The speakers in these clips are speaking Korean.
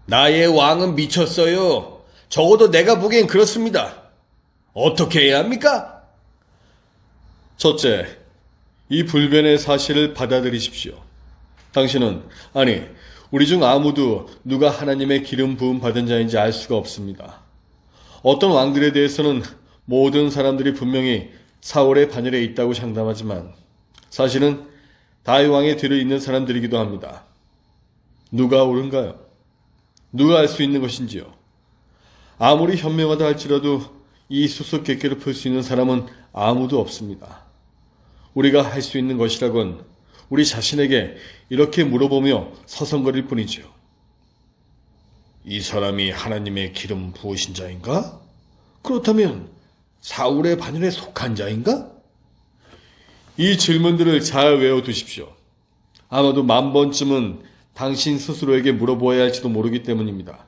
나의 왕은 미쳤어요. 적어도 내가 보기엔 그렇습니다. 어떻게 해야 합니까? 첫째, 이 불변의 사실을 받아들이십시오. 당신은, 아니, 우리 중 아무도 누가 하나님의 기름 부음 받은 자인지 알 수가 없습니다. 어떤 왕들에 대해서는 모든 사람들이 분명히 사울의 반열에 있다고 장담하지만 사실은 다윗 왕의 뒤를 잇는 사람들이기도 합니다. 누가 옳은가요? 누가 알 수 있는 것인지요? 아무리 현명하다 할지라도 이 수수께끼를 풀 수 있는 사람은 아무도 없습니다. 우리가 할 수 있는 것이라곤 우리 자신에게 이렇게 물어보며 서성거릴 뿐이지요. 이 사람이 하나님의 기름 부으신 자인가? 그렇다면 사울의 반열에 속한 자인가? 이 질문들을 잘 외워두십시오. 아마도 10,000번쯤은 당신 스스로에게 물어보아야 할지도 모르기 때문입니다.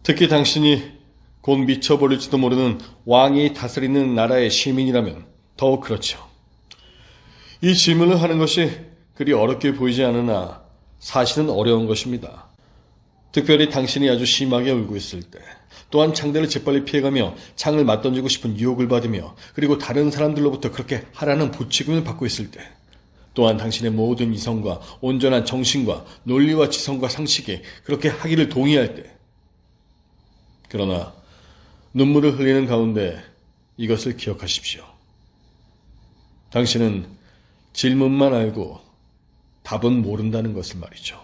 특히 당신이 곧 미쳐버릴지도 모르는 왕이 다스리는 나라의 시민이라면 더욱 그렇죠. 이 질문을 하는 것이 그리 어렵게 보이지 않으나 사실은 어려운 것입니다. 특별히 당신이 아주 심하게 울고 있을 때, 또한 창대를 재빨리 피해가며 창을 맞던지고 싶은 유혹을 받으며 그리고 다른 사람들로부터 그렇게 하라는 부추김을 받고 있을 때, 또한 당신의 모든 이성과 온전한 정신과 논리와 지성과 상식이 그렇게 하기를 동의할 때, 그러나 눈물을 흘리는 가운데 이것을 기억하십시오. 당신은 질문만 알고 답은 모른다는 것을 말이죠.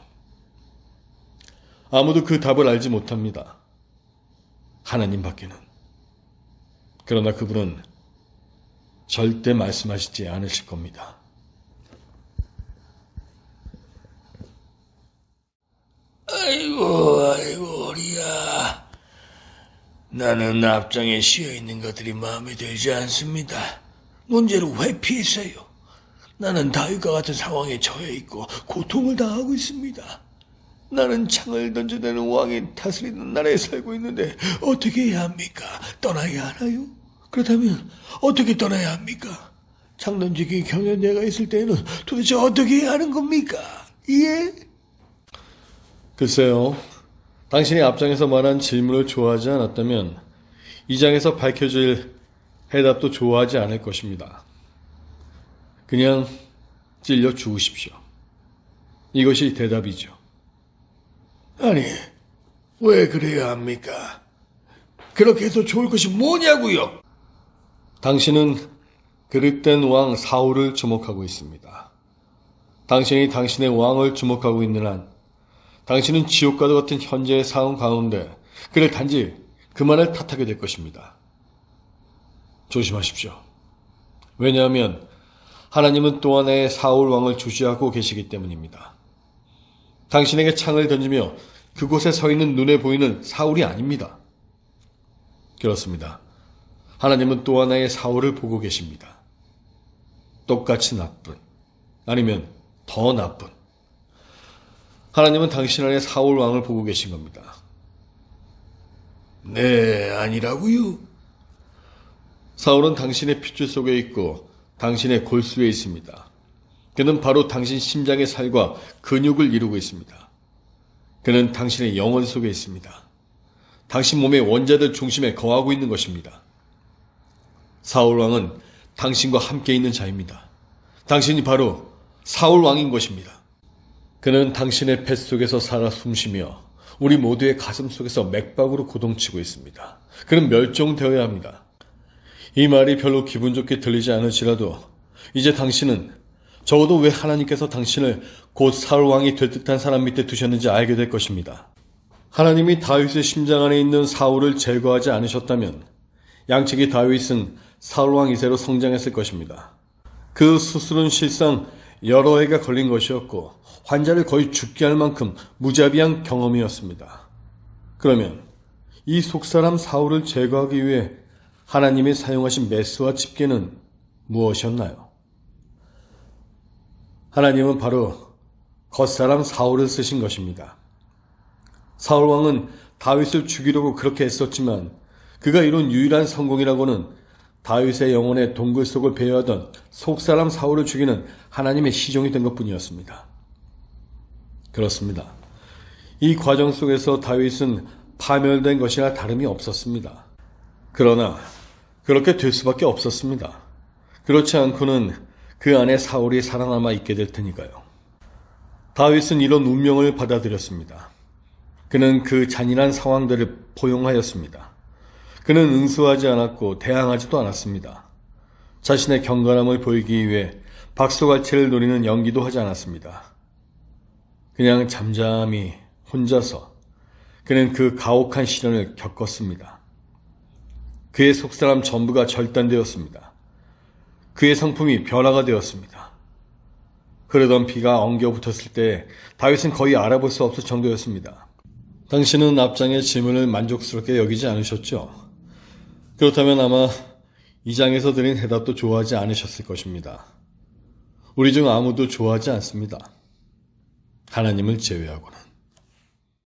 아무도 그 답을 알지 못합니다. 하나님 밖에는. 그러나 그분은 절대 말씀하시지 않으실 겁니다. 아이고, 우리야. 나는 앞장에 씌어있는 것들이 마음에 들지 않습니다. 문제를 회피했어요. 나는 다윗과 같은 상황에 처해있고 고통을 당하고 있습니다. 나는 창을 던져대는 왕이 다스리는 나라에 살고 있는데 어떻게 해야 합니까? 떠나야 하나요? 그렇다면 어떻게 떠나야 합니까? 창 던지기 경연대가 있을 때에는 도대체 어떻게 해야 하는 겁니까? 예? 글쎄요. 당신이 앞장에서 말한 질문을 좋아하지 않았다면 이 장에서 밝혀질 해답도 좋아하지 않을 것입니다. 그냥 찔려 죽으십시오. 이것이 대답이죠. 아니, 왜 그래야 합니까? 그렇게 해서 좋을 것이 뭐냐고요? 당신은 그릇된 왕 사울을 주목하고 있습니다. 당신이 당신의 왕을 주목하고 있는 한 당신은 지옥과도 같은 현재의 상황 가운데 그를 단지 그만을 탓하게 될 것입니다. 조심하십시오. 왜냐하면 하나님은 또 하나의 사울 왕을 주시하고 계시기 때문입니다. 당신에게 창을 던지며 그곳에 서 있는 눈에 보이는 사울이 아닙니다. 그렇습니다. 하나님은 또 하나의 사울을 보고 계십니다. 똑같이 나쁜, 아니면 더 나쁜. 하나님은 당신 안에 사울 왕을 보고 계신 겁니다. 네, 아니라고요? 사울은 당신의 핏줄 속에 있고 당신의 골수에 있습니다. 그는 바로 당신 심장의 살과 근육을 이루고 있습니다. 그는 당신의 영혼 속에 있습니다. 당신 몸의 원자들 중심에 거하고 있는 것입니다. 사울 왕은 당신과 함께 있는 자입니다. 당신이 바로 사울 왕인 것입니다. 그는 당신의 뱃속에서 살아 숨쉬며 우리 모두의 가슴 속에서 맥박으로 고동치고 있습니다. 그는 멸종되어야 합니다. 이 말이 별로 기분 좋게 들리지 않을지라도 이제 당신은 적어도 왜 하나님께서 당신을 곧 사울 왕이 될 듯한 사람 밑에 두셨는지 알게 될 것입니다. 하나님이 다윗의 심장 안에 있는 사울을 제거하지 않으셨다면 양측의 다윗은 사울 왕 2세로 성장했을 것입니다. 그 수술은 실상 여러 해가 걸린 것이었고 환자를 거의 죽게 할 만큼 무자비한 경험이었습니다. 그러면 이 속사람 사울을 제거하기 위해 하나님이 사용하신 메스와 집게는 무엇이었나요? 하나님은 바로 겉사람 사울을 쓰신 것입니다. 사울 왕은 다윗을 죽이려고 그렇게 애썼지만 그가 이룬 유일한 성공이라고는 다윗의 영혼의 동굴 속을 배회하던 속사람 사울을 죽이는 하나님의 시종이 된 것뿐이었습니다. 그렇습니다. 이 과정 속에서 다윗은 파멸된 것이나 다름이 없었습니다. 그러나 그렇게 될 수밖에 없었습니다. 그렇지 않고는 그 안에 사울이 살아남아 있게 될 테니까요. 다윗은 이런 운명을 받아들였습니다. 그는 그 잔인한 상황들을 포용하였습니다. 그는 응수하지 않았고 대항하지도 않았습니다. 자신의 경건함을 보이기 위해 박수갈채를 노리는 연기도 하지 않았습니다. 그냥 잠잠히 혼자서 그는 그 가혹한 시련을 겪었습니다. 그의 속사람 전부가 절단되었습니다. 그의 성품이 변화가 되었습니다. 흐르던 피가 엉겨붙었을 때 다윗은 거의 알아볼 수 없을 정도였습니다. 당신은 앞장의 질문을 만족스럽게 여기지 않으셨죠? 그렇다면 아마 이 장에서 드린 해답도 좋아하지 않으셨을 것입니다. 우리 중 아무도 좋아하지 않습니다. 하나님을 제외하고는.